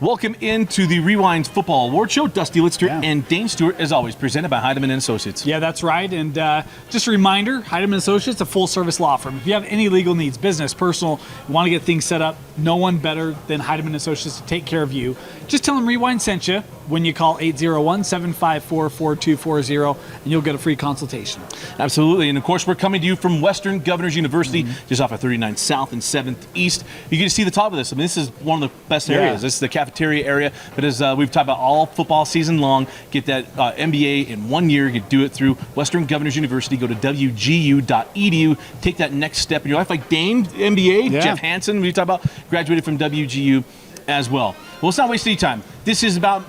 Welcome into the Rewind Football Award Show. Dusty Litster and Dane Stewart, as always, presented by Heidemann & Associates. Yeah, that's right. And just a reminder, Heidemann & Associates, a full-service law firm. If you have any legal needs, business, personal, you want to get things set up, no one better than Heidemann & Associates to take care of you. Just tell them Rewind sent you when you call 801-754-4240, and you'll get a free consultation. Absolutely. And, of course, we're coming to you from Western Governors University, just off of 39 South and 7th East. You can see the top of this. I mean, this is one of the best areas. This is the cafeteria area. But as we've talked about all football season long, get that MBA in 1 year. You can do it through Western Governors University. Go to wgu.edu. Take that next step in your life. Like Dane, MBA, Jeff Hansen, we talked about, graduated from WGU as well. Well, let's not waste any time. This is about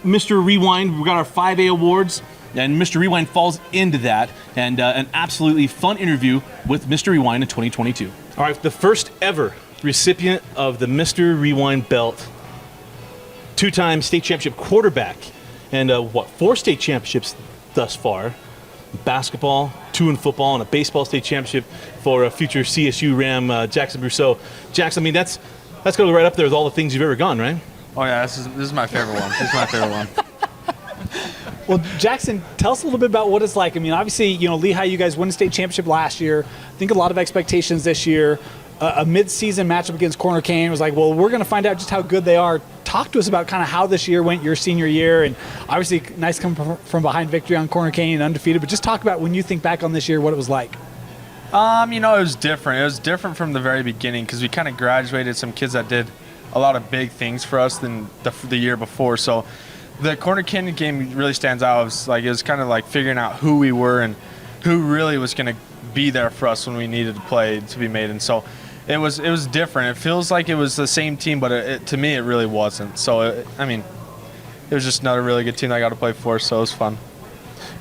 Mr. Rewind. We've got our 5A awards, and Mr. Rewind falls into that, and an absolutely fun interview with Mr. Rewind in 2022. All right, the first ever recipient of the Mr. Rewind belt, two-time state championship quarterback, and 4 state championships thus far. Basketball, 2 in football, and a baseball state championship for a future CSU Ram, Jackson Brousseau. Jackson, I mean, that's going to go right up there with all the things you've ever gone, right? Oh yeah, this is my favorite one. This is my favorite one. Well, Jackson, tell us a little bit about what it's like. I mean, obviously, you know, Lehigh, you guys won the state championship last year. I think a lot of expectations this year. A mid-season matchup against Corner Cane was like, well, we're going to find out just how good they are. Talk to us about kind of how this year went, your senior year, and obviously nice coming from behind victory on Corner Cane and undefeated. But just talk about when you think back on this year, what it was like. You know, it was different. It was different from the very beginning because we kind of graduated some kids that did a lot of big things for us than the year before. So the Corner Cane game really stands out. It was kind of like figuring out who we were and who really was going to be there for us when we needed to play to be made. And so it was different. It feels like it was the same team, but to me it really wasn't. So, it was just another really good team that I got to play for, so it was fun. You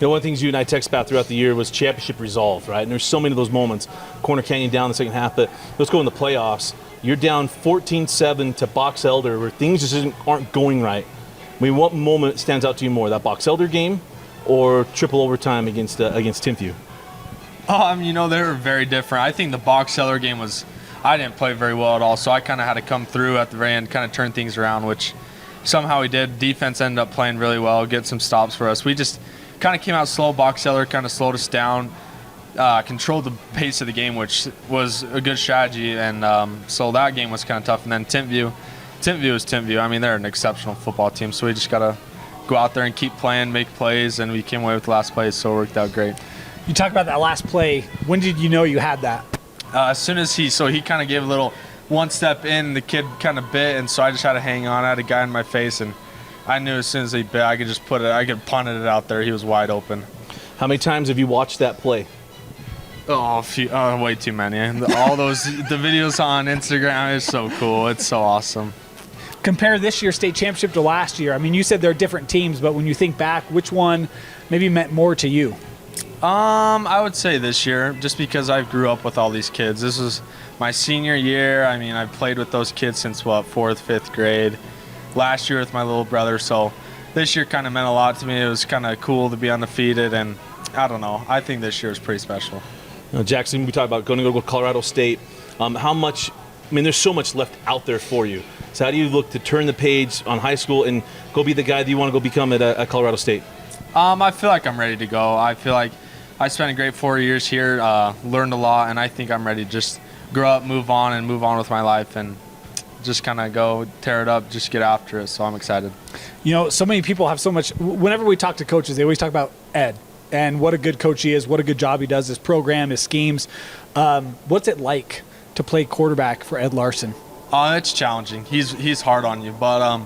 know, one of the things you and I texted about throughout the year was championship resolve, right? And there's so many of those moments. Corner Canyon down in the second half, but let's go in the playoffs. You're down 14-7 to Box Elder where things just aren't going right. I mean, what moment stands out to you more, that Box Elder game or triple overtime against Timpview? You know, they were very different. I think the Box Elder game I didn't play very well at all, so I kind of had to come through at the very end, kind of turn things around, which somehow we did. Defense ended up playing really well, get some stops for us. We just kind of came out slow. Box Elder kind of slowed us down, controlled the pace of the game, which was a good strategy, and so that game was kind of tough. And then Timpview is Timpview. I mean, they're an exceptional football team, so we just got to go out there and keep playing, make plays, and we came away with the last play, so it worked out great. You talk about that last play. When did you know you had that? As soon as he kind of gave a little one step in, the kid kind of bit, and so I just had to hang on. I had a guy in my face, and I knew as soon as he bit, I could just I could punt it out there. He was wide open. How many times have you watched that play? Way too many. All the videos on Instagram is so cool. It's so awesome. Compare this year's state championship to last year. I mean, you said they're different teams, but when you think back, which one maybe meant more to you? I would say this year, just because I grew up with all these kids. This was my senior year. I mean, I've played with those kids since, 4th, 5th grade. Last year with my little brother, so this year kind of meant a lot to me. It was kind of cool to be undefeated, and I don't know. I think this year is pretty special. You know, Jackson, we talked about going to go to Colorado State. How much, there's so much left out there for you. So how do you look to turn the page on high school and go be the guy that you want to go become at Colorado State? I feel like I'm ready to go. I feel like I spent a great 4 years here, learned a lot, and I think I'm ready to just grow up, move on with my life, and just kind of go tear it up, just get after it. So I'm excited. You know, so many people have so much. Whenever we talk to coaches, they always talk about Ed and what a good coach he is, what a good job he does, his program, his schemes. What's it like to play quarterback for Ed Larson? It's challenging. He's hard on you, but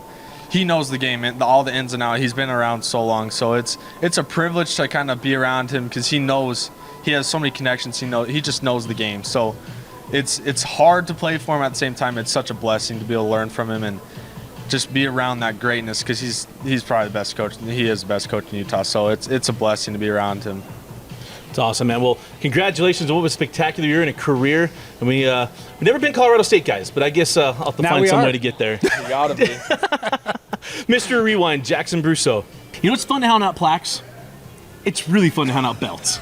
he knows the game, all the ins and outs. He's been around so long, so it's a privilege to kind of be around him because he knows, he has so many connections. He just knows the game. So it's hard to play for him. At the same time, it's such a blessing to be able to learn from him and just be around that greatness because he's probably the best coach. He is the best coach in Utah, so it's a blessing to be around him. It's awesome, man. Well, congratulations on what was a spectacular year and a career. And we've never been Colorado State guys, but I guess I'll have to find some way to get there. You gotta be. Mr. Rewind, Jackson Brousseau. You know what's fun to hand out plaques? It's really fun to hand out belts.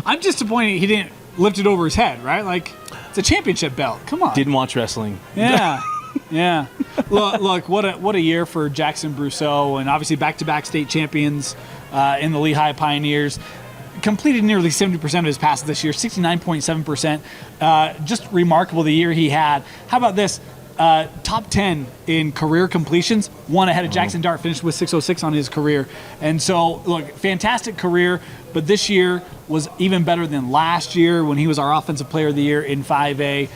I'm disappointed he didn't lift it over his head, right? Like, it's a championship belt. Come on. Didn't watch wrestling. Yeah. Yeah. Look, what a year for Jackson Brousseau, and obviously back-to-back state champions in the Lehigh Pioneers. Completed nearly 70% of his passes this year, 69.7%. Just remarkable the year he had. How about this? Top 10 in career completions, one ahead of Jackson Dart, finished with 606 on his career. And so, look, fantastic career, but this year was even better than last year when he was our Offensive Player of the Year in 5A.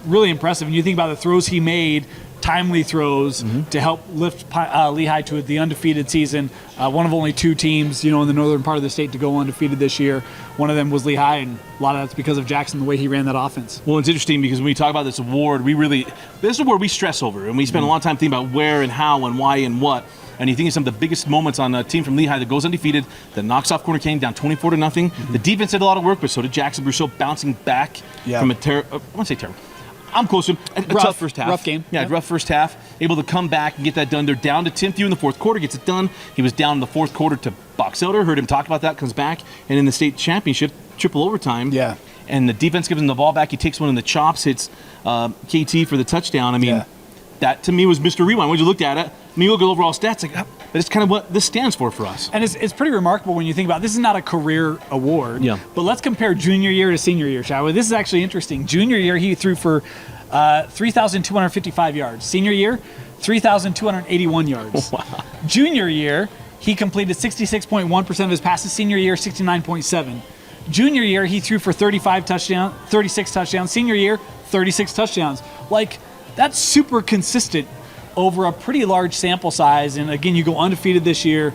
Really impressive. And you think about the throws he made, timely throws to help lift Lehigh to the undefeated season. One of only two teams, in the northern part of the state to go undefeated this year. One of them was Lehigh, and a lot of that's because of Jackson, the way he ran that offense. Well, it's interesting because when we talk about this award, this is a award we stress over, and we spend a lot of time thinking about where and how and why and what. And you think of some of the biggest moments on a team from Lehigh that goes undefeated, that knocks off Corner Cane down 24-0. The defense did a lot of work, but so did Jackson Brousseau, bouncing back from I want to say terrible. I'm close to him. A tough first half. Rough game. Yeah, rough first half. Able to come back and get that done. They're down to 10th in the fourth quarter, gets it done. He was down in the fourth quarter to Box Elder. Heard him talk about that, comes back. And in the state championship, triple overtime. Yeah. And the defense gives him the ball back. He takes one in the chops, hits KT for the touchdown. I mean, that to me was Mr. Rewind. When you looked at it, you look at overall stats, but it's kind of what this stands for us. And it's pretty remarkable when you think about it. This is not a career award. Yeah. But let's compare junior year to senior year, shall we? This is actually interesting. Junior year, he threw for 3,255 yards. Senior year, 3,281 yards. Wow. Junior year, he completed 66.1% of his passes. Senior year, 69.7%. Junior year, he threw for 36 touchdowns. Senior year, 36 touchdowns. That's super consistent over a pretty large sample size. And again, you go undefeated this year.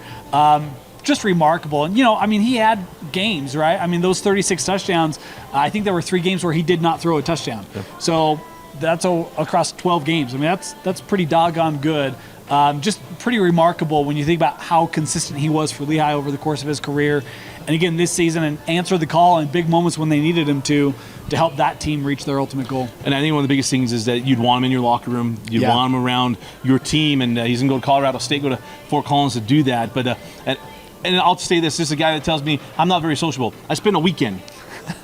Just remarkable. And, he had games, right? Those 36 touchdowns, I think there were 3 games where he did not throw a touchdown. Yeah. So that's across 12 games. That's pretty doggone good. Just pretty remarkable when you think about how consistent he was for Lehigh over the course of his career. And again, this season, and answered the call in big moments when they needed him to help that team reach their ultimate goal. And I think one of the biggest things is that you'd want him in your locker room. You'd want him around your team. And he's going to go to Colorado State, go to Fort Collins to do that. But and I'll say this is a guy that tells me I'm not very sociable. I spent a weekend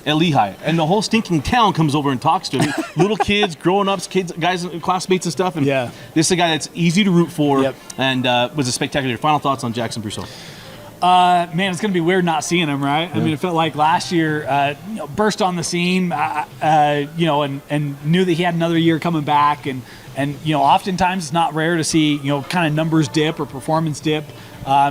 at Lehigh, and the whole stinking town comes over and talks to him. Little kids, growing-ups, guys, classmates and stuff. And this is a guy that's easy to root for and was a spectacular. Final thoughts on Jackson Brousseau? Man, it's going to be weird not seeing him, right? Yeah. It felt like last year, burst on the scene, and knew that he had another year coming back. And oftentimes it's not rare to see, kind of numbers dip or performance dip.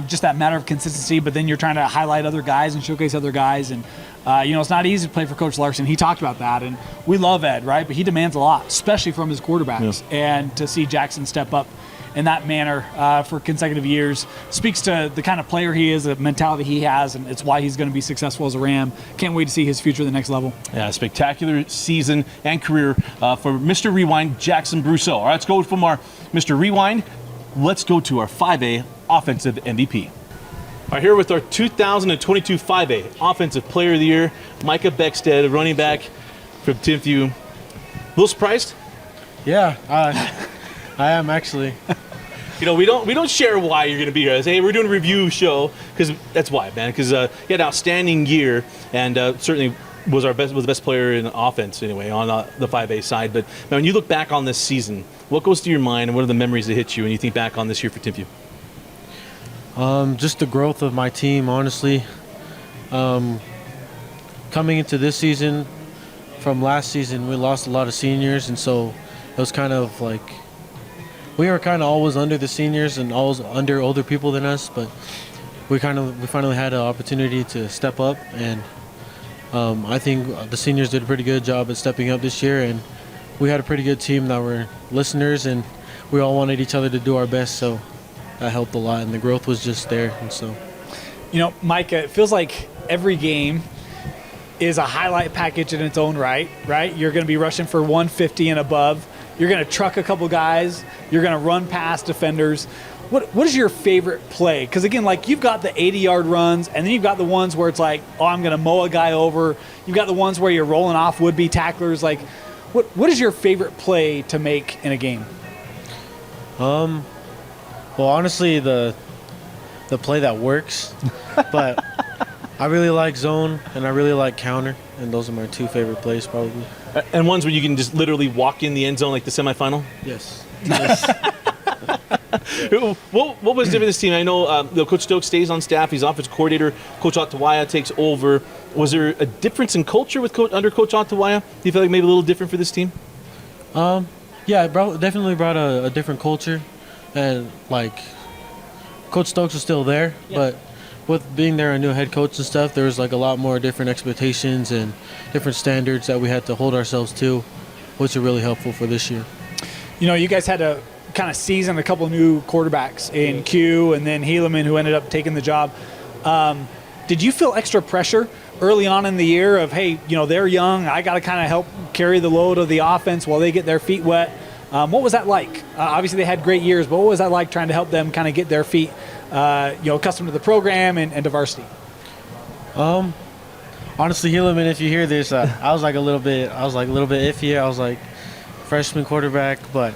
Just that matter of consistency, but then you're trying to highlight other guys and showcase other guys. And, it's not easy to play for Coach Larson. He talked about that. And we love Ed, right? But he demands a lot, especially from his quarterbacks. Yeah. And to see Jackson step up in that manner for consecutive years speaks to the kind of player he is, the mentality he has, and it's why he's going to be successful as a Ram. Can't wait to see his future at the next level. Yeah, spectacular season and career for Mr. Rewind, Jackson Brousseau. All right, let's go from our Mr. Rewind. Let's go to our 5A Offensive MVP. All right, here with our 2022 5A Offensive Player of the Year, Micah Beckstead, running back from Timpview. A little surprised? Yeah, I am actually. We don't share why you're going to be here. I say, hey, we're doing a review show because that's why, man. Because he had an outstanding year and certainly was the best player in offense anyway on the 5A side. But now, when you look back on this season, what goes through your mind and what are the memories that hit you when you think back on this year for Timpview? Just the growth of my team, honestly. Coming into this season, from last season, we lost a lot of seniors, and so it was kind of like we were kind of always under the seniors and always under older people than us, but we finally had an opportunity to step up, and I think the seniors did a pretty good job at stepping up this year, and we had a pretty good team that were listeners, and we all wanted each other to do our best, so that helped a lot, and the growth was just there. And so, Micah, it feels like every game is a highlight package in its own right? You're going to be rushing for 150 and above. You're going to truck a couple guys. You're going to run past defenders. What is your favorite play? Because, again, you've got the 80-yard runs, and then you've got the ones where it's like, oh, I'm going to mow a guy over. You've got the ones where you're rolling off would-be tacklers. What is your favorite play to make in a game? Well, honestly, the play that works, but I really like zone and I really like counter, and those are my two favorite plays probably. And ones where you can just literally walk in the end zone like the semifinal? Yes. What was different this team? I know Coach Stokes stays on staff. He's offensive coordinator. Coach Ottawaya takes over. Was there a difference in culture with under Coach Ottawaya? Do you feel like maybe a little different for this team? Yeah, it definitely brought a different culture. And, like, Coach Stokes was still there, but with being there a new head coach and stuff, there was, like, a lot more different expectations and different standards that we had to hold ourselves to, which are really helpful for this year. You know, you guys had to kind of season a couple of new quarterbacks in Q and then Helaman, who ended up taking the job. Did you feel extra pressure early on in the year of, hey, you know, they're young, I got to kind of help carry the load of the offense while they get their feet wet? What was that like? Obviously, they had great years, but what was that like trying to help them kind of get their feet, accustomed to the program and to varsity? Honestly, Helaman, if you hear this, I was a little bit iffy. I was like freshman quarterback, but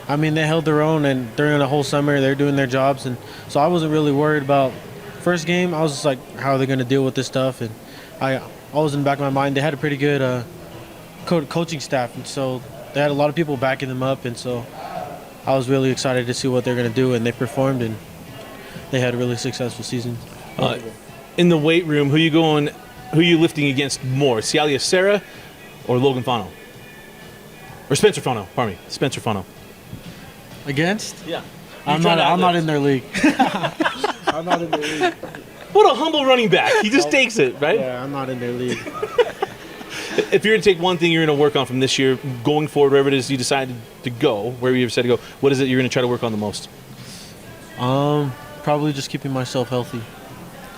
I mean, they held their own, and during the whole summer, they're doing their jobs, and so I wasn't really worried about first game. I was just like, how are they going to deal with this stuff? And I always in the back of my mind, they had a pretty good coaching staff, and so they had a lot of people backing them up, and so I was really excited to see what they're going to do, and they performed, and they had a really successful season. In the weight room, who you lifting against more, Cialia Serra or Logan Fano? Or Spencer Fano, pardon me, Spencer Fano. Against? Yeah. I'm not in their league. I'm not in their league. What a humble running back. He just takes it, right? Yeah, I'm not in their league. If you're going to take one thing you're going to work on from this year, going forward, wherever it is you decided to go, wherever you decided to go, what is it you're going to try to work on the most? Probably just keeping myself healthy.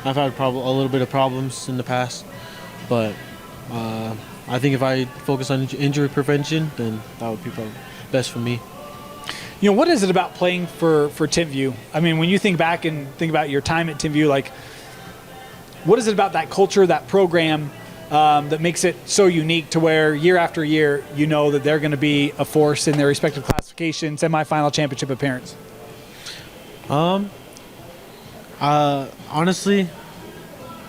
I've had a little bit of problems in the past, but I think if I focus on injury prevention, then that would be probably best for me. You know, what is it about playing for Timpview? I mean, when you think back and think about your time at Timpview, like, what is it about that culture, that program, that makes it so unique to where year after year you know that they're going to be a force in their respective classification, semifinal, championship appearance? Honestly,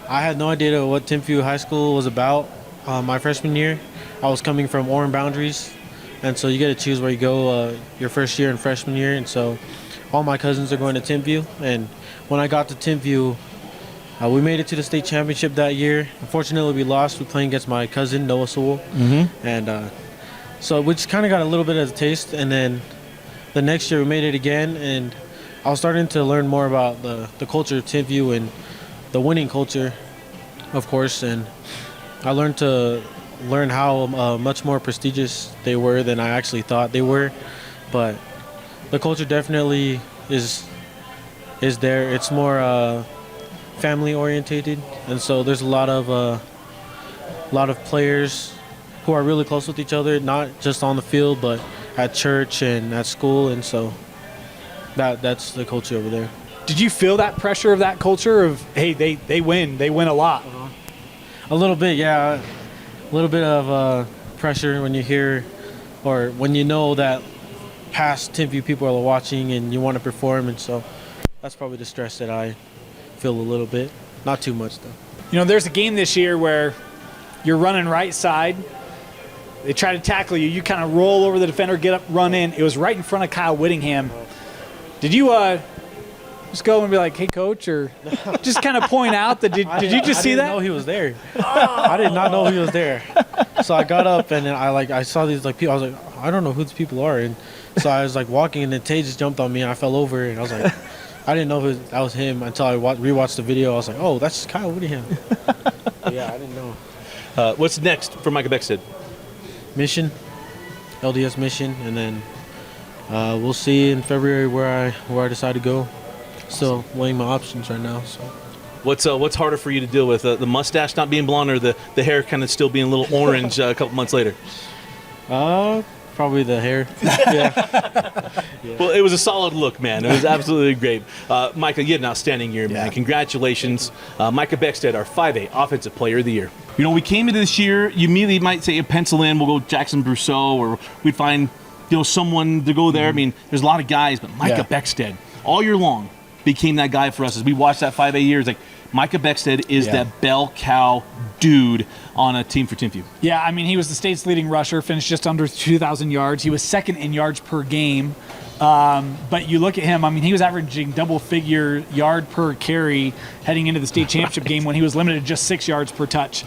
I had no idea what Timpview High School was about. My freshman year, I was coming from Orem Boundaries, and so you get to choose where you go your first year and freshman year, and so all my cousins are going to Timpview, and when I got to Timpview, we made it to the state championship that year. Unfortunately, we lost. We played against my cousin, Noah Sewell. Mm-hmm. And so we just kind of got a little bit of a taste. And then the next year we made it again. And I was starting to learn more about the culture of Timpview and the winning culture, of course. And I learned how much more prestigious they were than I actually thought they were. But the culture definitely is there. It's more family orientated, and so there's a lot of players who are really close with each other, not just on the field but at church and at school, and so that's the culture over there. Did you feel that pressure of that culture of, hey, they win a lot? A little bit, yeah. A little bit of pressure when you hear or when you know that past Timpview people are watching and you want to perform, and so that's probably the stress that I feel a little bit. Not too much, though. You know, there's a game this year where you're running right side. They try to tackle you. You kind of roll over the defender, get up, run in. It was right in front of Kyle Whittingham. Did you just go and be like, hey, coach, or just kind of point out that did you just see that? I didn't know he was there. I did not know he was there. So I got up and then I saw these people. I was like, I don't know who these people are. And so I was like walking and then Tay just jumped on me and I fell over and I was like, I didn't know that was him until I rewatched the video. I was like, oh, that's Kyle Whittingham. Yeah, I didn't know. What's next for Micah Beckstead? Mission, LDS mission, and then we'll see in February where I decide to go. Still weighing my options right now. So, what's harder for you to deal with, the mustache not being blonde or the hair kind of still being a little orange a couple months later? Probably the hair. Yeah. Well, it was a solid look, man. It was absolutely great. Micah, you had an outstanding year, man. Congratulations. Micah Beckstead, our 5A Offensive Player of the Year. You know, we came into this year, you immediately might say, pencil in, we'll go Jackson Brousseau, or we'd find someone to go there. I mean, there's a lot of guys, but Micah Beckstead, all year long, became that guy for us as we watched that 5A years. Like Micah Beckstead is that bell cow dude on a team for Timpview. Yeah, I mean, he was the state's leading rusher, finished just under 2,000 yards. He was second in yards per game. But you look at him, I mean, he was averaging double-figure yard per carry heading into the state championship game when he was limited to just 6 yards per touch.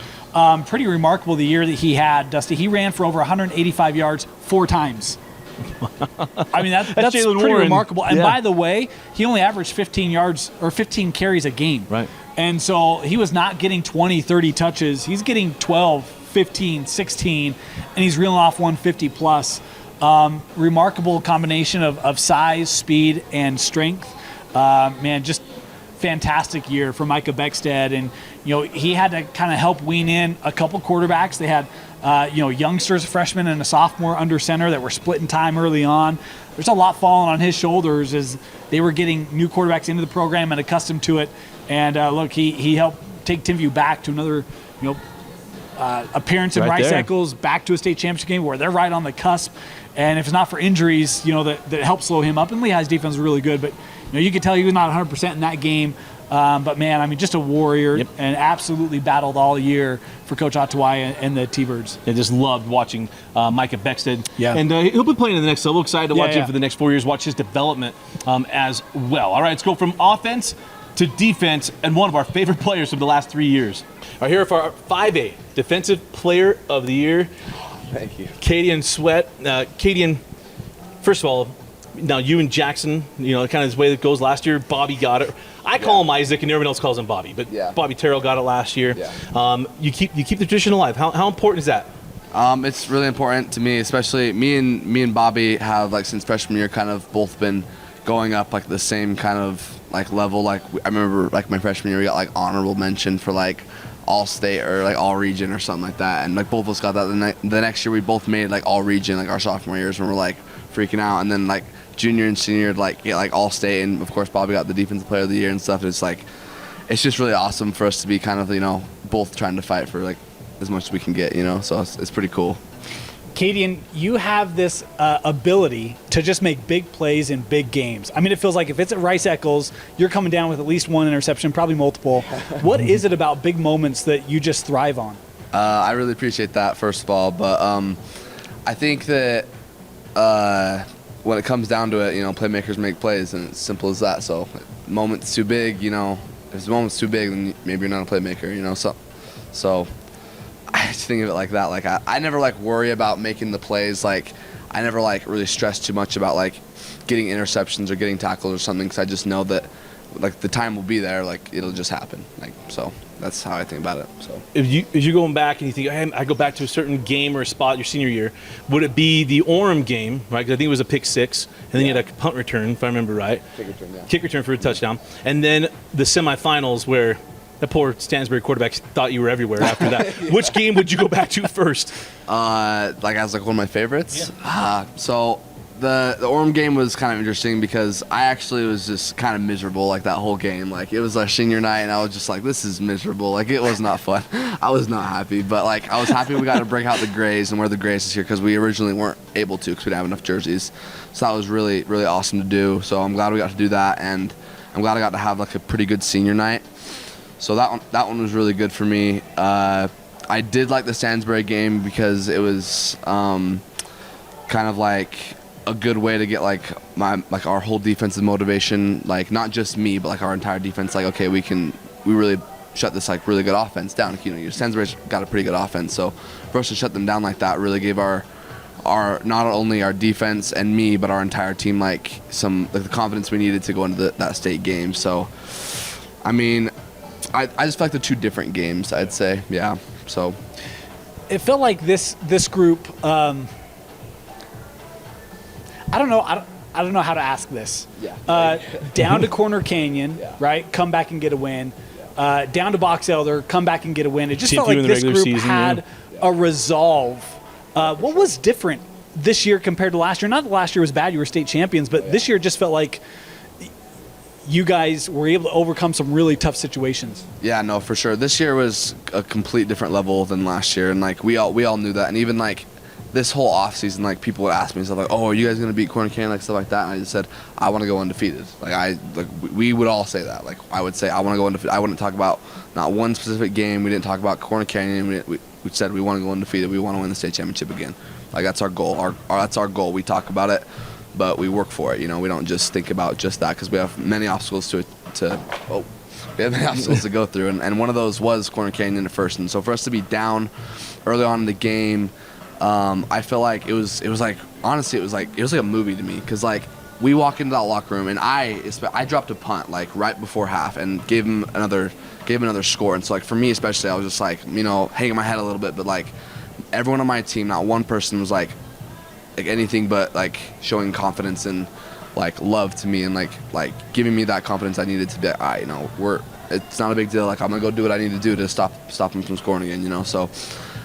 Pretty remarkable the year that he had, Dusty. He ran for over 185 yards 4 times. I mean, that's pretty remarkable. And by the way, he only averaged 15 yards or 15 carries a game. Right. And so he was not getting 20, 30 touches. He's getting 12, 15, 16, and he's reeling off 150 plus. Remarkable combination of size, speed, and strength. Man, just fantastic year for Micah Beckstead. And, he had to kind of help wean in a couple quarterbacks. They had, youngsters, a freshman and a sophomore under center that were splitting time early on. There's a lot falling on his shoulders as they were getting new quarterbacks into the program and accustomed to it. And look, he helped take Timpview back to another, appearance in Rice Eccles, back to a state championship game where they're right on the cusp. And if it's not for injuries, that helped slow him up. And Lehigh's defense was really good, but you could tell he was not 100% in that game. But man, I mean, just a warrior and absolutely battled all year for Coach Atawai and the T-Birds. I just loved watching Micah Beckstead. Yeah. And he'll be playing in the next level. Excited to watch him for the next 4 years, watch his development as well. All right, let's go from offense to defense and one of our favorite players of the last 3 years. All right, here for our 5A Defensive Player of the Year. Thank you. Cadian Sweat. Cadian, first of all, now you and Jackson, kind of this way that goes last year. Bobby got it. I call him Isaac, and everyone else calls him Bobby. But Bobby Terrell got it last year. Yeah. You keep the tradition alive. How important is that? It's really important to me, especially me and Bobby have since freshman year kind of both been going up the same kind of level. I remember my freshman year we got honorable mention for all state or all region or something like that, and both of us got that. The next year we both made all region our sophomore years when we're freaking out, and then junior and senior get all state, and of course Bobby got the defensive player of the year and stuff. And it's just really awesome for us to be kind of both trying to fight for as much as we can get, so it's pretty cool. Cadian, you have this ability to just make big plays in big games. I mean, it feels like if it's at Rice Eccles, you're coming down with at least one interception, probably multiple. What is it about big moments that you just thrive on? I really appreciate that, first of all, but I think that when it comes down to it, playmakers make plays, and it's simple as that. So, moment's too big, if the moment's too big, then maybe you're not a playmaker, So I just think of it like that. I never worry about making the plays. I never really stress too much about getting interceptions or getting tackles or something, because I just know that the time will be there. It'll just happen. So that's how I think about it. So if you're going back and you think, hey, I go back to a certain game or a spot your senior year, would it be the Orem game, right? Because I think it was a pick 6, and then you had a punt return, if I remember right. Kick return for a touchdown, and then the semifinals where the poor Stansbury quarterback thought you were everywhere after that. Which game would you go back to first? As one of my favorites. Yeah. So the Orem game was kind of interesting because I actually was just kind of miserable that whole game. It was our senior night, and I was just this is miserable. It was not fun. I was not happy, but I was happy we got to break out the grays and wear the grays this year, because we originally weren't able to because we didn't have enough jerseys. So that was really, really awesome to do. So I'm glad we got to do that, and I'm glad I got to have a pretty good senior night. So that one was really good for me. I did like the Stansbury game because it was kind of a good way to get our whole defensive motivation, not just me, but our entire defense. Okay, we really shut this like really good offense down. Stansbury's got a pretty good offense, so for us to shut them down like that really gave our not only our defense and me, but our entire team some the confidence we needed to go into that state game. So, I mean, I just felt like the two different games, I'd say. Yeah. So it felt like this group. I don't know how to ask this. Yeah. Down to Corner Canyon, Yeah. right? Come back and get a win. Down to Box Elder, come back and get a win. It just Team felt like in the this regular group season, had a resolve. What was different this year compared to last year? Not that last year was bad, you were state champions, but this year just felt like you guys were able to overcome some really tough situations. Yeah, no, for sure. This year was a complete different level than last year, and we all knew that. And even this whole offseason, like, people would ask me stuff like, oh, are you guys going to beat Corner Canyon, like, stuff like that, and I just said, I want to go undefeated. We would all say that. Like, I would say, I want to go undefeated. I wouldn't talk about not one specific game. We didn't talk about Corner Canyon. We said we want to go undefeated. We want to win the state championship again. Like, that's our goal. That's our goal. We talk about it, but we work for it. You know, we don't just think about just that, because we have many obstacles to go through, and one of those was Corner Canyon at first. And so for us to be down early on in the game, I feel like it was like, honestly, it was like a movie to me, because like we walk into that locker room and I dropped a punt like right before half and gave him another score. And so like for me especially, I was just like, you know, hanging my head a little bit, but like everyone on my team, not one person was like anything but like showing confidence and like love to me, and like giving me that confidence I needed to be like, all right, you know, it's not a big deal. Like, I'm gonna go do what I need to do to stop him from scoring again, you know. So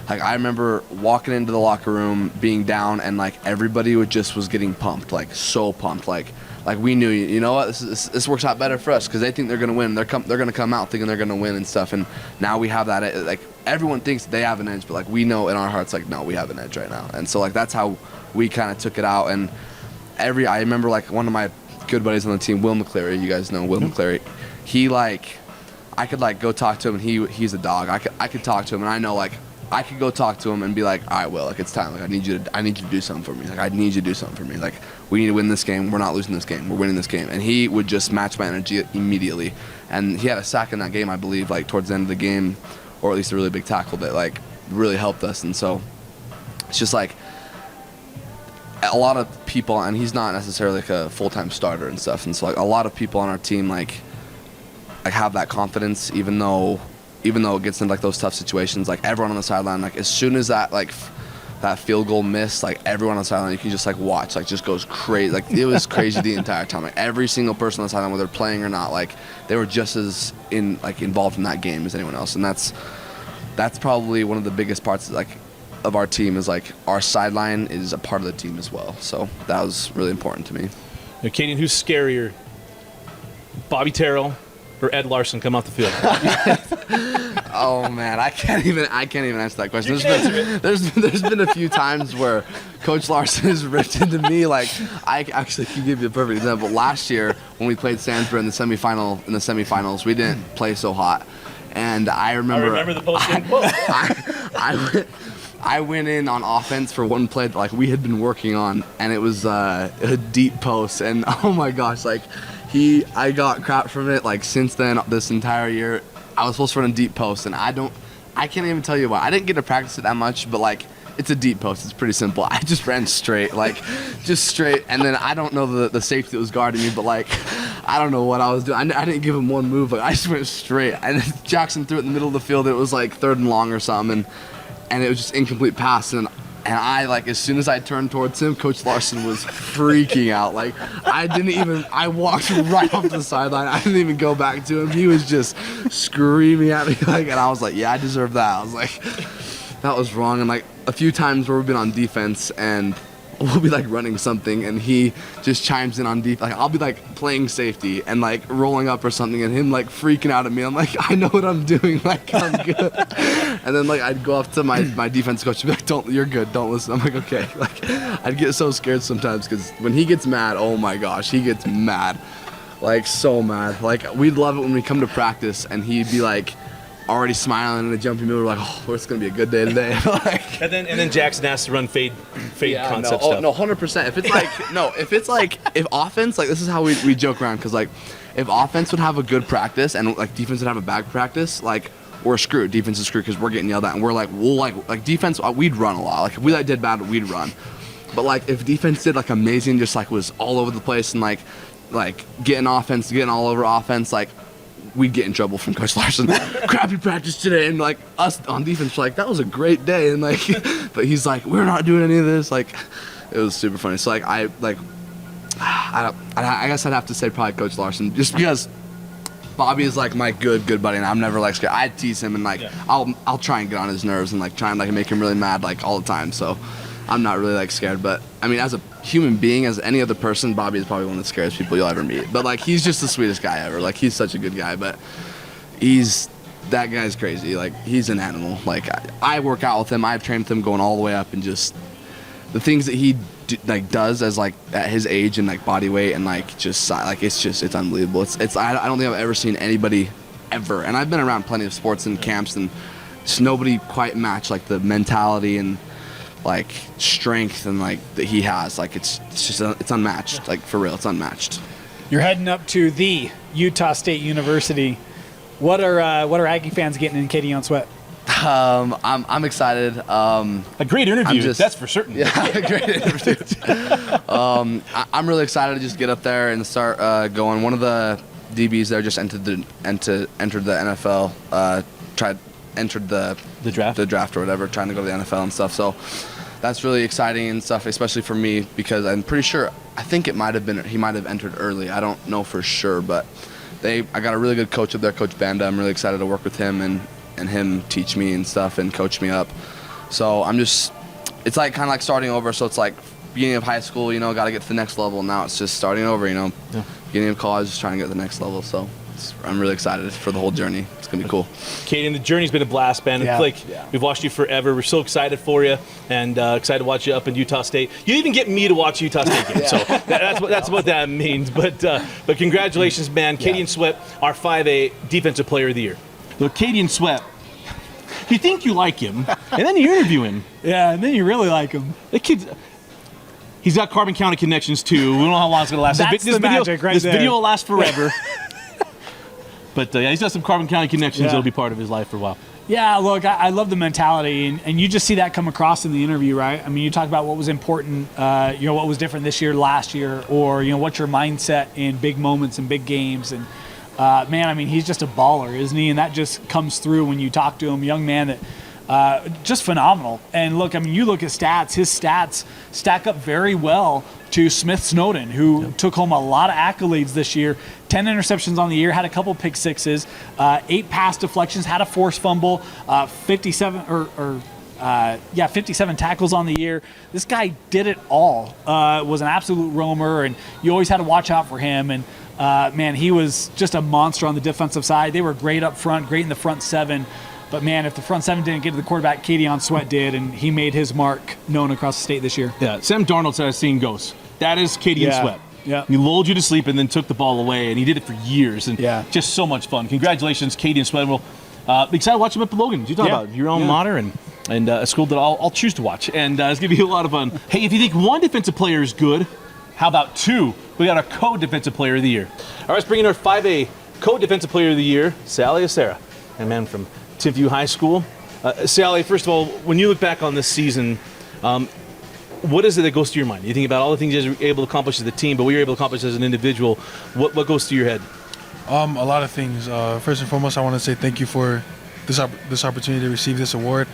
like I remember walking into the locker room being down, and like everybody was getting pumped, like so pumped, like we knew, you know what, this works out better for us, because they think they're gonna win. They're gonna come out thinking they're gonna win and stuff, and now we have that. Like everyone thinks they have an edge, but like we know in our hearts, like no, we have an edge right now. And so like that's how we kind of took it out. And I remember like one of my good buddies on the team, Will McCleary. You guys know Will McCleary. He like, I could like go talk to him, and he's a dog. I could talk to him, and I know like I could go talk to him and be like, all right, Will, like it's time. Like I need you to do something for me. Like I need you to do something for me. Like we need to win this game. We're not losing this game. We're winning this game. And he would just match my energy immediately. And he had a sack in that game, I believe, like towards the end of the game, or at least a really big tackle that like really helped us. And so it's just like a lot of people, and he's not necessarily like a full-time starter and stuff. And so like a lot of people on our team like have that confidence, even though it gets into like those tough situations. Like everyone on the sideline, like as soon as that like that field goal missed, like everyone on the sideline, you can just like watch, like just goes crazy. Like it was crazy the entire time. Like every single person on the sideline, whether they're playing or not, like they were just as involved in that game as anyone else. And that's probably one of the biggest parts like of our team, is like our sideline is a part of the team as well. So that was really important to me. Now, Kaden, who's scarier, Bobby Terrell or Ed Larson come off the field? Oh man, I can't even answer that question. There's been a few times where Coach Larson has ripped into me. Like I actually can give you a perfect example. Last year when we played Sandsboro in the semifinals, we didn't play so hot, and I remember the post-game quote. I went in on offense for one play that like we had been working on, and it was a deep post, and oh my gosh, like I got crap from it. Like since then, this entire year, I was supposed to run a deep post, and I can't even tell you why. I didn't get to practice it that much, but like it's a deep post. It's pretty simple. I just ran straight, like just straight, and then I don't know the safety that was guarding me, but like I don't know what I was doing. I didn't give him one move. Like I just went straight, and Jackson threw it in the middle of the field. It was like 3rd and long or something, and it was just incomplete pass, and I, like, as soon as I turned towards him, Coach Larson was freaking out. Like, I walked right off the sideline. I didn't even go back to him. He was just screaming at me, like, and I was like, yeah, I deserve that. I was like, that was wrong. And, like, a few times where we've been on defense and we'll be, like, running something, and he just chimes in on defense. Like, I'll be, like, playing safety and, like, rolling up or something, and him, like, freaking out at me. I'm like, I know what I'm doing. Like, I'm good. And then, like, I'd go up to my defense coach and be like, you're good. Don't listen. I'm like, okay. Like, I'd get so scared sometimes, because when he gets mad, oh, my gosh, he gets mad. Like, so mad. Like, we'd love it when we come to practice, and he'd be, like, already smiling in a jumpy mood. We're like, oh, it's gonna be a good day today. Like, and then Jackson has to run fade concept stuff. No, 100%. If offense, like, this is how we joke around, because like if offense would have a good practice and like defense would have a bad practice, like we're screwed. Defense is screwed because we're getting yelled at, and we're like, we'll like defense, we'd run a lot. Like if we did bad, we'd run. But like if defense did like amazing, just like was all over the place and like getting all over offense, like we'd get in trouble from Coach Larson. Crappy practice today, and like us on defense, like that was a great day, and like, but he's like, we're not doing any of this. Like, it was super funny. So like I guess I'd have to say probably Coach Larson, just because Bobby is like my good buddy, and I'm never like scared. I tease him and like I'll try and get on his nerves and like try and like make him really mad like all the time. So I'm not really like scared, but I mean, as a human being, as any other person, Bobby is probably one of the scariest people you'll ever meet. But like, he's just the sweetest guy ever. Like, he's such a good guy, but that guy's crazy. Like, he's an animal. Like, I work out with him. I've trained with him going all the way up, and just the things that he does as like at his age and like body weight and like just like it's unbelievable. I don't think I've ever seen anybody ever, and I've been around plenty of sports and camps, and just nobody quite matched like the mentality and like strength and like that he has. Like it's unmatched. Like for real, it's unmatched. You're heading up to the Utah State University. What are Aggie fans getting in Katie on Sweat? I'm excited. A great interview, that's for certain. Yeah, a great interview. I'm really excited to just get up there and start going. One of the DBs there just entered the NFL. Entered the draft or whatever, trying to go to the NFL and stuff. So that's really exciting and stuff, especially for me because I'm pretty sure. I think he might have entered early. I don't know for sure, but I got a really good coach up there, Coach Banda. I'm really excited to work with him and him teach me and stuff and coach me up. So it's like kind of like starting over. So it's like beginning of high school, got to get to the next level. Now it's just starting over, beginning of college, just trying to get to the next level. So I'm really excited for the whole journey. It's going to be cool. Katie, the journey's been a blast, man. Yeah. We've watched you forever. We're so excited for you and excited to watch you up in Utah State. You even get me to watch Utah State games, so that's what that means. But congratulations, man. Katie and Sweat, our 5A Defensive Player of the Year. Look, Katie and Sweat, you think you like him, and then you interview him. Yeah, and then you really like him. The kid's... He's got Carbon County connections, too. We don't know how long it's going to last. That's the magic right this there. video will last forever. But he's got some Carbon County connections that'll be part of his life for a while. Yeah, look, I love the mentality, and you just see that come across in the interview, right? I mean, you talk about what was important, what was different this year, last year, or, what's your mindset in big moments and big games. And, man, I mean, he's just a baller, isn't he? And that just comes through when you talk to him, young man that just phenomenal. And, look, I mean, you look at stats, his stats stack up very well to Smith Snowden, who took home a lot of accolades this year. 10 interceptions on the year, had a couple pick sixes, 8 pass deflections, had a forced fumble, 57 tackles on the year. This guy did it all. Was an absolute roamer, and you always had to watch out for him. And man, he was just a monster on the defensive side. They were great up front, great in the front seven. But man, if the front seven didn't get to the quarterback, Katie on Sweat did, and he made his mark known across the state this year. Yeah, Sam Darnold said I've seen ghosts. That is Katie and Sweat. Yeah. He lulled you to sleep and then took the ball away, and he did it for years. And just so much fun. Congratulations, Katie and Sweat. We'll excited to watch him up at Logan. You talk about your alma mater and a school that I'll choose to watch. And it's going to be a lot of fun. Hey, if you think one defensive player is good, how about two? We got our co-defensive player of the year. All right, let's bring in our 5A co-defensive player of the year, Sally Acera, a man from Timpview High School. Sally, first of all, when you look back on this season, what is it that goes through your mind? You think about all the things you were able to accomplish as a team, but what you're able to accomplish as an individual. What goes through your head? A lot of things. First and foremost, I want to say thank you for this opportunity to receive this award.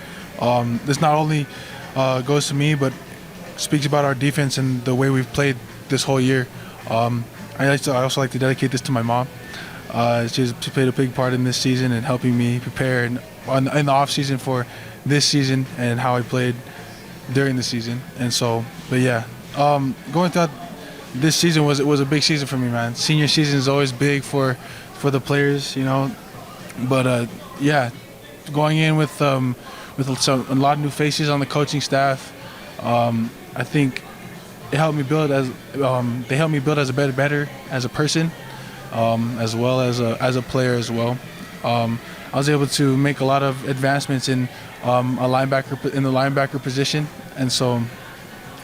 This not only goes to me, but speaks about our defense and the way we've played this whole year. I also like to dedicate this to my mom. She's played a big part in this season and helping me prepare in the off season for this season and how I played during the season. And so, but yeah, going through this season was a big season for me, man. Senior season is always big for the players, But yeah, going in with a lot of new faces on the coaching staff, I think it helped me build as a better as a person, as well as a player as well. I was able to make a lot of advancements in the linebacker position, and so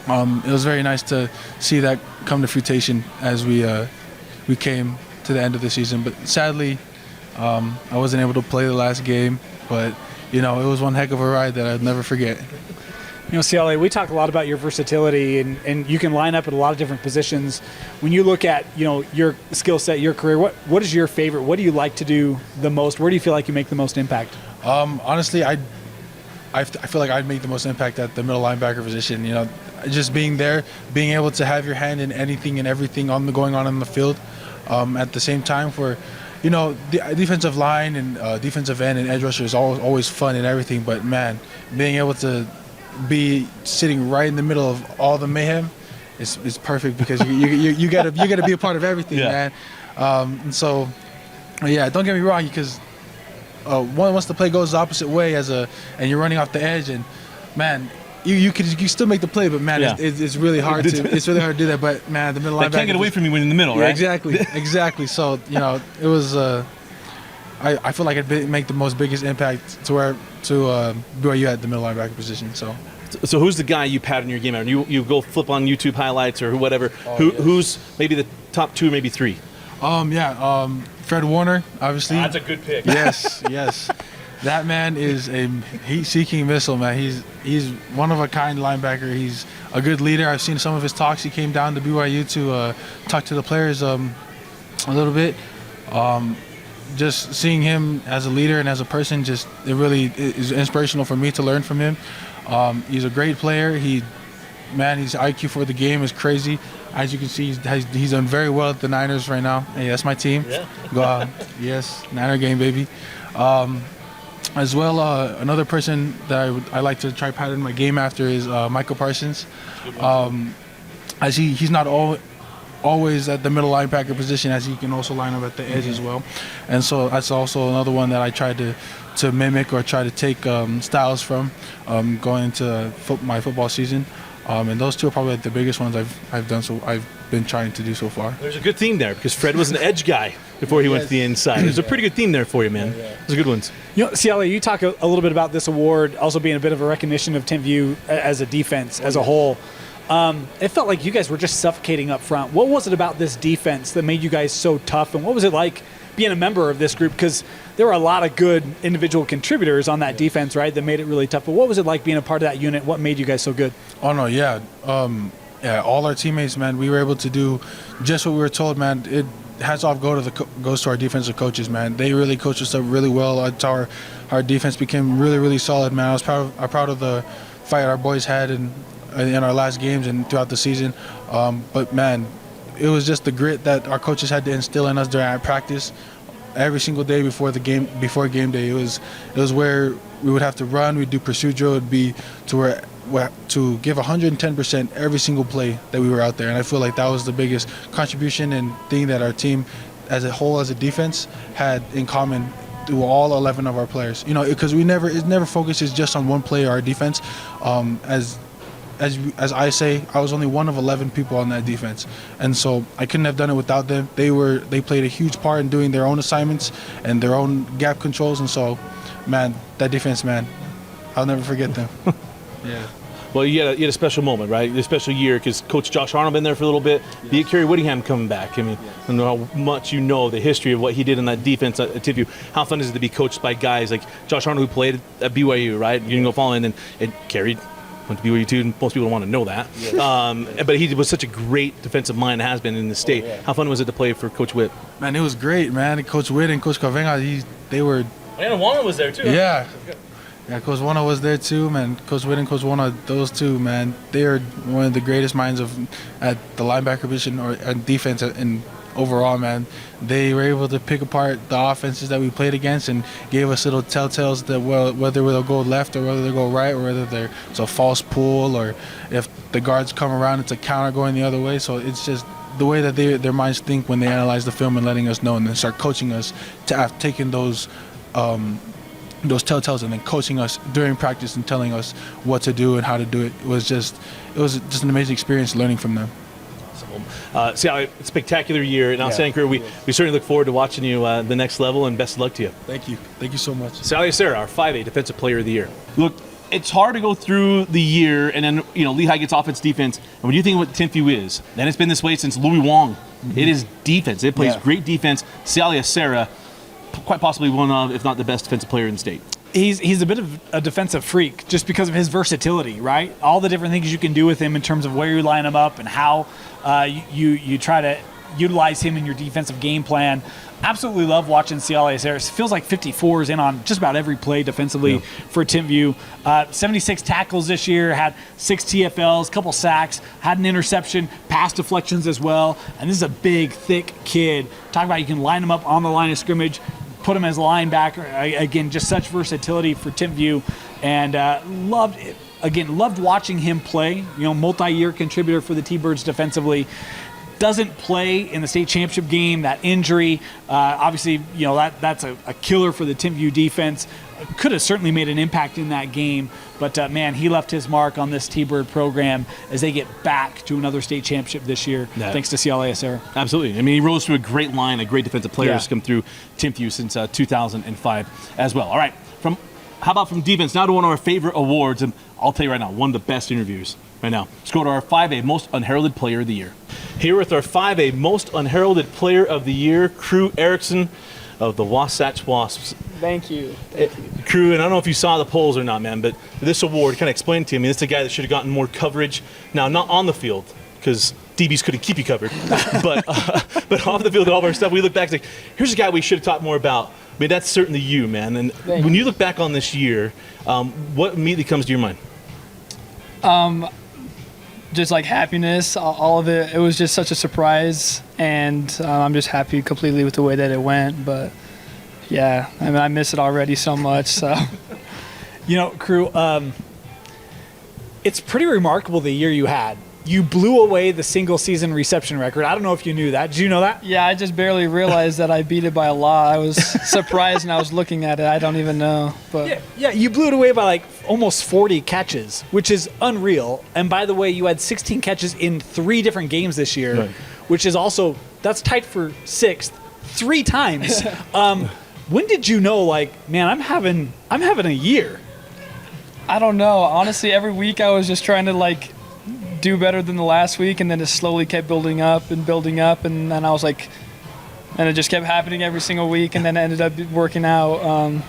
it was very nice to see that come to fruition as we came to the end of the season. But sadly, I wasn't able to play the last game, but it was one heck of a ride that I'd never forget. CLA, we talk a lot about your versatility, and you can line up at a lot of different positions. When you look at, your skill set, your career, what is your favorite? What do you like to do the most? Where do you feel like you make the most impact? Honestly, I feel like I'd make the most impact at the middle linebacker position. Just being there, being able to have your hand in anything and everything going on in the field. At the same time, for the defensive line and defensive end and edge rusher is always fun and everything. But man, being able to be sitting right in the middle of all the mayhem is perfect because you gotta be a part of everything, man. And so, yeah, don't get me wrong, because once the play goes the opposite way and you're running off the edge, and man, you still make the play, but man, Yeah. it's really hard to do that. But man, the middle They linebacker can't get away from you when you're in the middle, yeah, right? exactly. So it was. I feel like it make the most biggest impact to BYU at the middle linebacker position. So who's the guy you pat in your game out? You go flip on YouTube highlights or whatever. Yes. Who's maybe the top 2, maybe 3? Fred Warner, obviously. That's a good pick. Yes. That man is a heat-seeking missile, man. He's one of a kind linebacker. He's a good leader. I've seen some of his talks. He came down to BYU to talk to the players a little bit. Just seeing him as a leader and as a person, it really is inspirational for me to learn from him. He's a great player. His IQ for the game is crazy. As you can see, he's done very well at the Niners right now. Hey, that's my team. Yeah. Go out. Yes, Niner game, baby. As well, another person that I like to try patting my game after is Michael Parsons. As he's not always at the middle linebacker position, as he can also line up at the edge as well. And so that's also another one that I tried to mimic or try to take styles from going into my football season. And those two are probably the biggest ones I've been trying to do so far. There's a good theme there because Fred was an edge guy before he went to the inside. There's a pretty good theme there for you, man. Those are good ones. CLA, you talk a little bit about this award also being a bit of a recognition of Timpview as a defense as a whole. It felt like you guys were just suffocating up front. What was it about this defense that made you guys so tough, and what was it like being a member of this group? Because there were a lot of good individual contributors on that defense, right, that made it really tough. But what was it like being a part of that unit? What made you guys so good? Oh, no, yeah. All our teammates, man, we were able to do just what we were told, man. Hats off goes to our defensive coaches, man. They really coached us up really well. Our defense became really, really solid, man. I was proud of the fight our boys had in our last games and throughout the season. But man, it was just the grit that our coaches had to instill in us during our practice every single day before game day. It was where we would have to run. We'd do pursuit drill. It'd be to give 110% every single play that we were out there. And I feel like that was the biggest contribution and thing that our team as a whole, as a defense, had in common through all 11 of our players. Because it never focuses just on one player, our defense. As I say, I was only one of 11 people on that defense, and so I couldn't have done it without them. They played a huge part in doing their own assignments and their own gap controls, and so, man, that defense, man, I'll never forget them. Yeah. Well, you had a special moment, right? A special year because Coach Josh Arnold been there for a little bit. Yes. Kerry Whittingham coming back. I mean, I don't know how much you know the history of what he did in that defense at Timpview. How fun is it to be coached by guys like Josh Arnold, who played at BYU, right? You can go follow, and then Kerry went to BYU too, and most people don't want to know that. Yes. But he was such a great defensive mind, has been in the state. Oh, yeah. How fun was it to play for Coach Witt? Man, it was great, man. Coach Witt and Coach Carvenga, they were. And Wana was there too. Yeah. Yeah, Coach Wana was there too, man. Coach Witt and Coach Wana, those two, man, they are one of the greatest minds at the linebacker position or at defense and overall, man. They were able to pick apart the offenses that we played against and gave us little telltales that whether they'll go left or whether they'll go right or whether it's a false pull or if the guards come around, it's a counter going the other way. So it's just the way that their minds think when they analyze the film and letting us know and then start coaching us to have taken those telltales and then coaching us during practice and telling us what to do and how to do it. It was just an amazing experience learning from them. Spectacular year in Santa Cruz. We certainly look forward to watching you the next level, and best of luck to you. Thank you. Thank you so much. Sally Serra, our 5A Defensive Player of the Year. Look, it's hard to go through the year, and then Lehigh gets offense, defense, and when you think of what Timpview is, then it's been this way since Louis Wong. Mm-hmm. It is defense. It plays great defense. Sally Serra, quite possibly one of, if not the best defensive player in the state. He's a bit of a defensive freak just because of his versatility, right? All the different things you can do with him in terms of where you line him up and how you try to utilize him in your defensive game plan. Absolutely love watching CLA Harris. Feels like 54 is in on just about every play defensively for Timpview. 76 tackles this year, had 6 TFLs, couple sacks, had an interception, pass deflections as well. And this is a big, thick kid. Talk about you can line him up on the line of scrimmage, put him as linebacker. Again, just such versatility for Timpview, and loved watching him play. Multi-year contributor for the T-Birds defensively. doesn't play in the state championship game, that injury, obviously, that's a killer for the Timpview defense. Could have certainly made an impact in that game, but man, he left his mark on this T-Bird program as they get back to another state championship this year, thanks to CLASR. Absolutely. I mean, he rose through a great line of great defensive players come through Timpview since 2005 as well. All right, how about from defense now to one of our favorite awards, and I'll tell you right now, one of the best interviews right now. Let's go to our 5A Most Unheralded Player of the Year. Here with our 5A Most Unheralded Player of the Year, Crew Erickson of the Wasatch Wasps. Thank you. Crew, and I don't know if you saw the polls or not, man, but this award, kind of explain to you, I mean, it's a guy that should have gotten more coverage. Now, not on the field, because DBs couldn't keep you covered, but off the field, all of our stuff, we look back, it's like, here's a guy we should have talked more about. I mean, that's certainly you, man. And when you look back on this year, what immediately comes to your mind? Just like happiness, all of it. It was just such a surprise, and I'm just happy completely with the way that it went. But yeah, I mean, I miss it already so much. So, Crew, it's pretty remarkable the year you had. You blew away the single season reception record. I don't know if you knew that. Did you know that? Yeah, I just barely realized that I beat it by a lot. I was surprised and I was looking at it. I don't even know. But yeah, you blew it away by like almost 40 catches, which is unreal. And by the way, you had 16 catches in 3 different games this year, which is also, that's tied for 6th 3 times. When did you know, like, man, I'm having a year? I don't know. Honestly, every week I was just trying to do better than the last week, and then it slowly kept building up, and then I was like, and it just kept happening every single week, and then it ended up working out.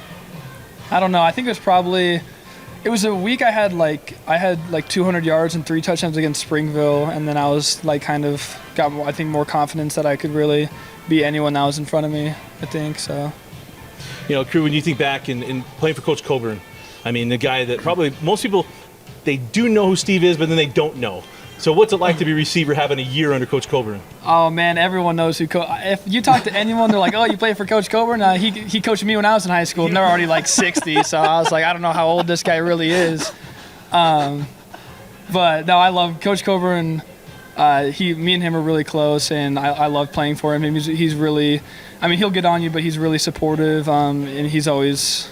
I don't know. I think it was a week I had 200 yards and 3 touchdowns against Springville, and then I was got more confidence that I could really beat anyone that was in front of me, I think. So, Crew, when you think back in playing for Coach Coburn, I mean, the guy that probably most people, they do know who Steve is, but then they don't know. So what's it like to be a receiver having a year under Coach Coburn? Oh, man, everyone knows who if you talk to anyone, they're like, oh, you play for Coach Coburn? He coached me when I was in high school, and they're already 60, so I was like, I don't know how old this guy really is. But, no, I love Coach Coburn. Me and him are really close, and I love playing for him. He's really, he'll get on you, but he's really supportive, and he's always...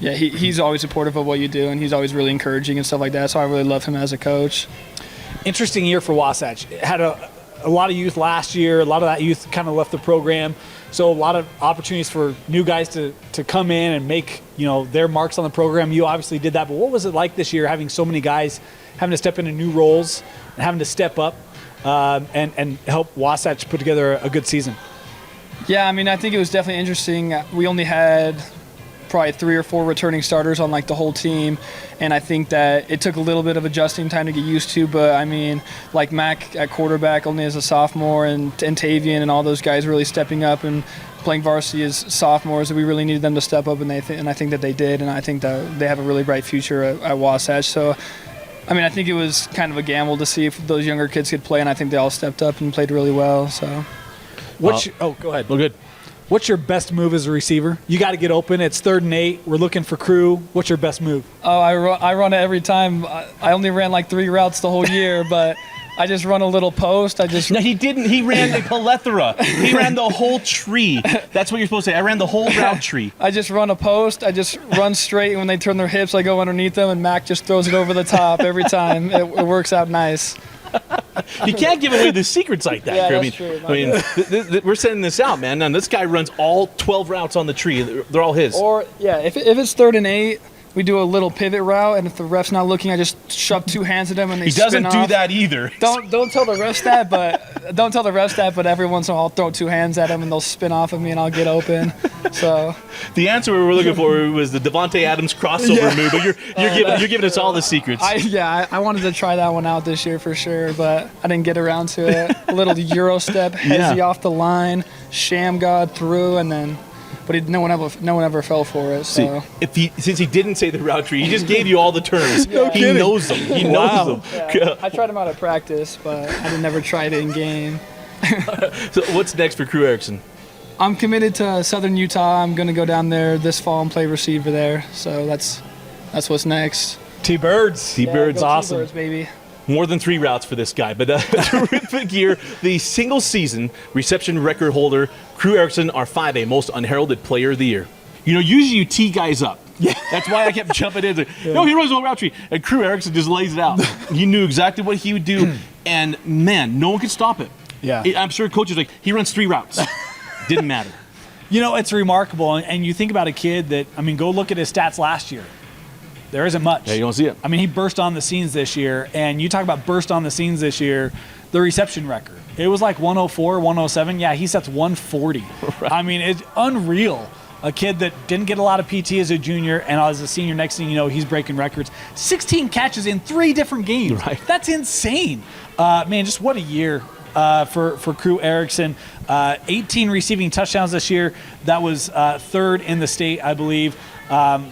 Yeah, he's always supportive of what you do, and he's always really encouraging and stuff like that, so I really love him as a coach. Interesting year for Wasatch. It had a lot of youth last year. A lot of that youth kind of left the program, so a lot of opportunities for new guys to come in and make their marks on the program. You obviously did that, but what was it like this year having so many guys having to step into new roles and having to step up and help Wasatch put together a good season? Yeah, I think it was definitely interesting. We only had probably 3 or 4 returning starters on the whole team, and I think that it took a little bit of adjusting time to get used to, but Mac at quarterback only as a sophomore, and Tavian and all those guys really stepping up and playing varsity as sophomores, we really needed them to step up, and I think that they did, and I think that they have a really bright future at Wasatch. So I think it was kind of a gamble to see if those younger kids could play, and I think they all stepped up and played really well. So go ahead. Well, good. What's your best move as a receiver? You got to get open. It's 3rd and 8. We're looking for Crew. What's your best move? Oh, I run it every time. I only ran 3 routes the whole year, but I just run a little post. No, he didn't. He ran a plethora. He ran the whole tree. That's what you're supposed to say. I ran the whole route tree. I just run a post. I just run straight, and when they turn their hips, I go underneath them, and Mac just throws it over the top every time. It works out nice. You can't give away the secrets like that. Yeah, that's true. We're sending this out, man. And this guy runs all 12 routes on the tree. They're all his. Or, yeah, if it's 3rd and 8, we do a little pivot route, and if the ref's not looking, I just shove 2 hands at him, and they spin off. He doesn't do that either. Don't tell the refs that, but every once in a while I'll throw 2 hands at him, and they'll spin off of me, and I'll get open. So the answer we were looking for was the Devontae Adams crossover move, but you're giving us all the secrets. I wanted to try that one out this year for sure, but I didn't get around to it. A little Euro step, hezzy off the line, sham God through, and then. But no one ever fell for it. So. See, since he didn't say the route tree, he just gave you all the terms. He knows them. He knows them. Yeah, I tried them out at practice, but I never tried it in game. So what's next for Crew Erickson? I'm committed to Southern Utah. I'm going to go down there this fall and play receiver there. So that's what's next. T-Birds. T-Birds, yeah, awesome. T-Birds, baby. More than 3 routes for this guy, but a terrific year. The single season reception record holder, Crew Erickson, our 5A most unheralded player of the year. You know, usually you tee guys up. Yeah. That's why I kept jumping in. No, he runs the whole route tree. And Crew Erickson just lays it out. He knew exactly what he would do. And man, no one could stop it. Yeah. I'm sure coaches like, he runs 3 routes. Didn't matter. You know, it's remarkable. And you think about a kid that, I mean, go look at his stats last year. There isn't much. Yeah, you don't see it. I mean, he burst on the scenes this year. And you talk about burst on the scenes this year, the reception record. It was like 104, 107. Yeah, he sets 140. Right. I mean, it's unreal. A kid that didn't get a lot of PT as a junior, and as a senior, next thing you know, he's breaking records. 16 catches in 3 different games. Right. That's insane. Man, just what a year for Crew Erickson. 18 receiving touchdowns this year. That was 3rd in the state, I believe.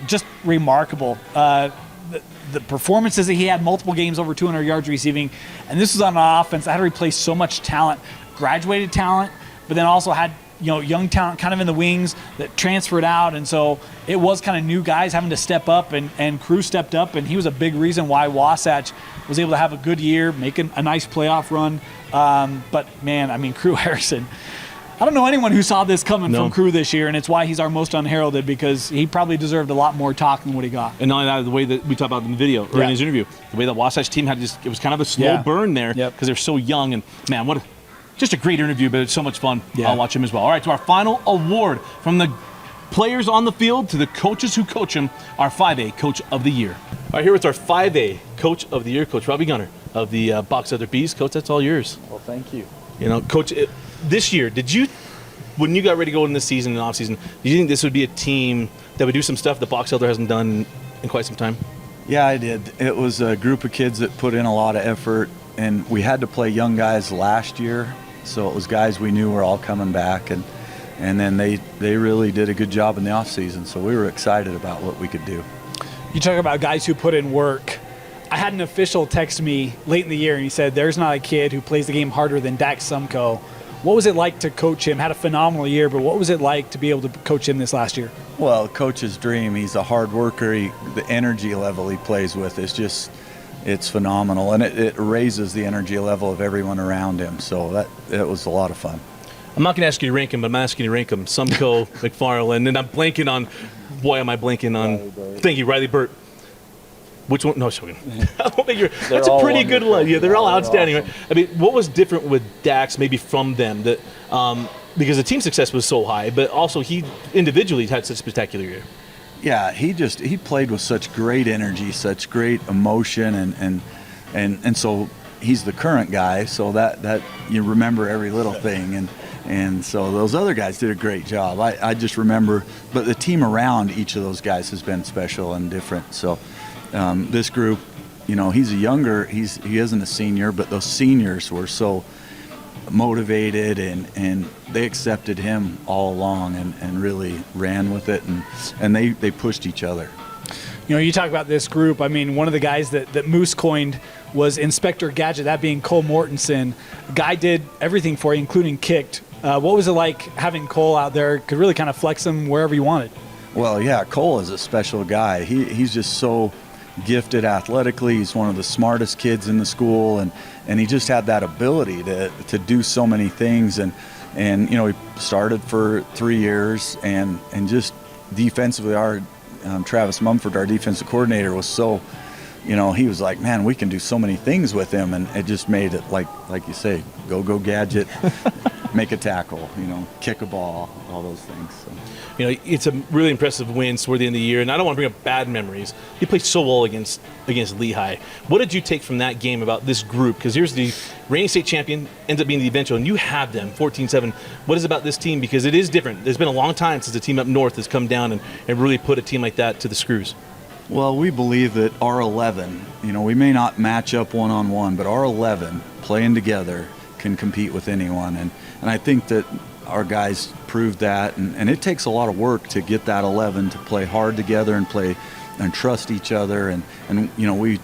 Just remarkable. The performances that he had, multiple games over 200 yards receiving, and this was on an offense that had to replace so much talent, graduated talent, but then also had young talent kind of in the wings that transferred out, and so it was kind of new guys having to step up, and Crew stepped up, and he was a big reason why Wasatch was able to have a good year, making a nice playoff run. But man, I mean, Crew Erickson, I don't know anyone who saw this coming from Crew this year, and it's why he's our most unheralded, because he probably deserved a lot more talk than what he got. And not only that, the way that we talked about in the video or in his interview, the way the Wasatch team had it was kind of a slow burn there because they're so young. And man, just a great interview, but it's so much fun. I'll watch him as well. All right, to our final award, from the players on the field to the coaches who coach them, our 5A Coach of the Year. All right, here is our 5A Coach of the Year, Coach Robbie Gunner of the Box Elder Bees. Coach, that's all yours. Well, thank you. You know, Coach, this year, when you got ready to go in this season and off season, did you think this would be a team that would do some stuff that Box Elder hasn't done in quite some time? Yeah, I did. It was a group of kids that put in a lot of effort, and we had to play young guys last year, so it was guys we knew were all coming back, and then they really did a good job in the off season, so we were excited about what we could do. You talk about guys who put in work. I had an official text me late in the year, and he said, there's not a kid who plays the game harder than Dax Sumko. What was it like to coach him? Had a phenomenal year, but what was it like to be able to coach him this last year? Well, coach's dream. He's a hard worker. The energy level he plays with is just, it's phenomenal, and it raises the energy level of everyone around him. So it was a lot of fun. I'm not going to ask you to rank him, but I'm asking you to rank him. Sumko, McFarland, and I'm blanking on, thank you, Riley Burt. Which one? No, sorry. That's a pretty good one. Yeah, they're all outstanding. Awesome. Right? I mean, what was different with Dax maybe from them? That because the team success was so high, but also he individually had such a spectacular year. Yeah, he played with such great energy, such great emotion, and so he's the current guy, so that you remember every little thing, and so those other guys did a great job. I just remember, but the team around each of those guys has been special and different. So this group, he's he isn't a senior, but those seniors were so motivated and they accepted him all along and really ran with it, and they pushed each other. You talk about this group. I mean, one of the guys that Moose coined was Inspector Gadget, that being Cole Mortensen. The guy did everything for you, including kicked. What was it like having Cole out there? Could really kind of flex him wherever you wanted. Well, yeah, Cole is a special guy. He's just so gifted athletically. He's one of the smartest kids in the school, and he just had that ability to do so many things. And he started for 3 years, and just defensively, our Travis Mumford, our defensive coordinator, was so, he was like, man, we can do so many things with him, and it just made it like you say, go gadget, make a tackle, kick a ball, all those things. So. It's a really impressive win toward the end of the year, and I don't want to bring up bad memories. You played so well against Lehigh. What did you take from that game about this group? Because here's the reigning state champion, ends up being the eventual, and you have them 14-7. What is it about this team? Because it is different. There's been a long time since a team up north has come down and really put a team like that to the screws. Well, we believe that our 11, we may not match up one-on-one, but our 11 playing together can compete with anyone. And I think that our guys proved that, and it takes a lot of work to get that 11 to play hard together and play and trust each other. And we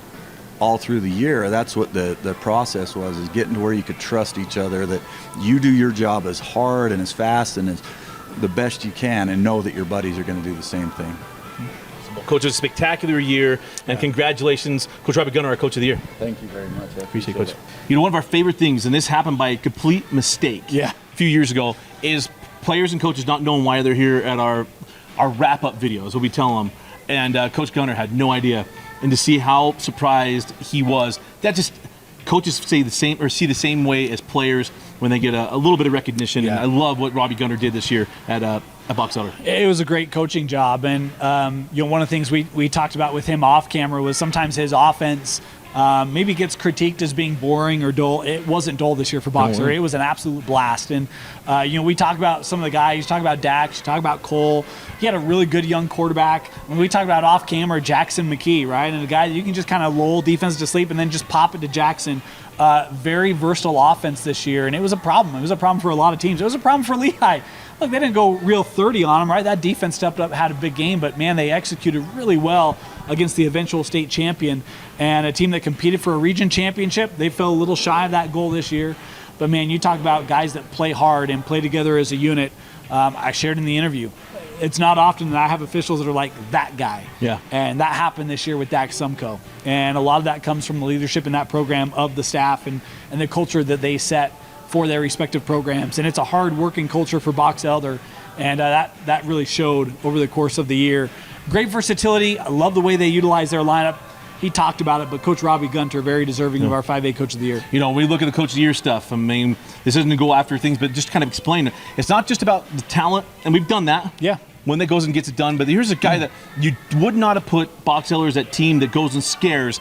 all through the year, that's what the process was, is getting to where you could trust each other, that you do your job as hard and as fast and as the best you can, and know that your buddies are going to do the same thing. Coach, it was a spectacular year, and congratulations, Coach Robbie Gunnar, our Coach of the Year. Thank you very much. I Appreciate it, Coach. You know, one of our favorite things, and this happened by a complete mistake a few years ago, is players and coaches not knowing why they're here at our wrap-up videos, what we tell them. And Coach Gunnar had no idea. And to see how surprised he was, that just coaches say the same or see the same way as players when they get a little bit of recognition. Yeah. And I love what Robbie Gunnar did this year at Box Elder. It was a great coaching job, and one of the things we talked about with him off camera was sometimes his offense maybe gets critiqued as being boring or dull. It wasn't dull this year for Boxer. It was an absolute blast. And we talk about some of the guys. You talk about Dax. You talk about Cole. He had a really good young quarterback. When we talk about off camera, Jackson McKee, right, and a guy that you can just kind of lull defense to sleep and then just pop it to Jackson. Very versatile offense this year, and it was a problem. It was a problem for a lot of teams. It was a problem for Lehigh. Look, they didn't go real 30 on them, right? That defense stepped up, had a big game, but man, they executed really well against the eventual state champion and a team that competed for a region championship. They fell a little shy of that goal this year. But man, you talk about guys that play hard and play together as a unit. I shared in the interview. It's not often that I have officials that are like that guy. Yeah. And that happened this year with Dax Sumco. And a lot of that comes from the leadership in that program of the staff and the culture that they set for their respective programs. And it's a hard-working culture for Box Elder, and that really showed over the course of the year. Great versatility. I love the way they utilize their lineup. He talked about it, but Coach Robbie Gunter, very deserving of our 5A Coach of the Year. You know, when we look at the Coach of the Year stuff, I mean, this isn't to go after things, but just kind of explain it. It's not just about the talent, and we've done that. Yeah. When that goes and gets it done, but here's a guy that you would not have put Box Elder as that team that goes and scares.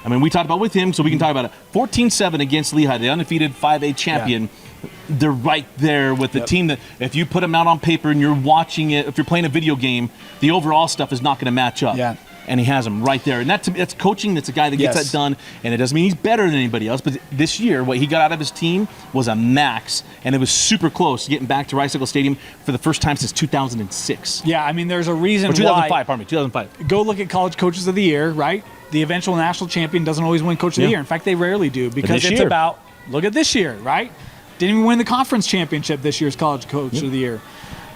I mean, we talked about with him, so we can talk about it. 14-7 against Lehigh, the undefeated 5A champion. Yeah. They're right there with the team that if you put them out on paper and you're watching it, if you're playing a video game, the overall stuff is not going to match up. Yeah. And he has them right there. And that's coaching. That's a guy that gets that done. And it doesn't mean he's better than anybody else. But this year, what he got out of his team was a max. And it was super close to getting back to Rice-Eccles Stadium for the first time since 2006. Yeah, I mean, there's a reason or 2005, pardon me, 2005. Go look at College Coaches of the Year, right? The eventual national champion doesn't always win Coach of the Year. In fact, they rarely do because it's about, look at this year, right? Didn't even win the conference championship this year's College Coach of the Year.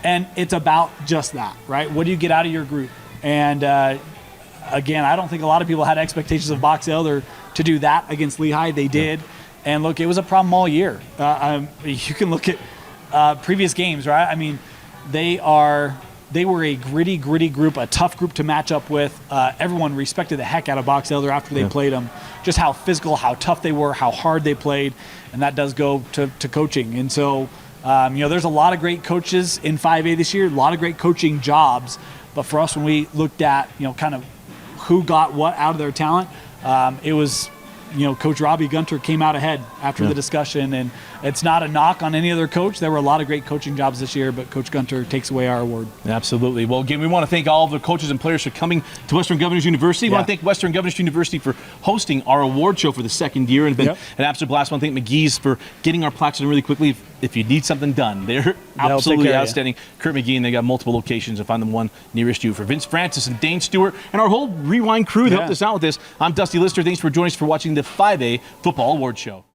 And it's about just that, right? What do you get out of your group? And again, I don't think a lot of people had expectations of Box Elder to do that against Lehigh. They did. And look, it was a problem all year. You can look at previous games, right? I mean, they were a gritty group, a tough group to match up with. Everyone respected the heck out of Box Elder after they played them. Just how physical, how tough they were, how hard they played. And that does go to coaching. And so, there's a lot of great coaches in 5A this year, a lot of great coaching jobs. But for us, when we looked at, kind of who got what out of their talent, it was, Coach Robbie Gunter came out ahead after the discussion. And it's not a knock on any other coach. There were a lot of great coaching jobs this year, but Coach Gunter takes away our award. Absolutely. Well, again, we want to thank all of the coaches and players for coming to Western Governors University. We want to thank Western Governors University for hosting our award show for the second year. And it's been an absolute blast. I want to thank McGee's for getting our plaques in really quickly. If you need something done, they're absolutely outstanding. Kurt McGee, and they got multiple locations, and find the one nearest you. For Vince Francis and Dane Stewart and our whole Rewind crew that helped us out with this, I'm Dusty Litster. Thanks for joining us for watching the 5A Football Award Show.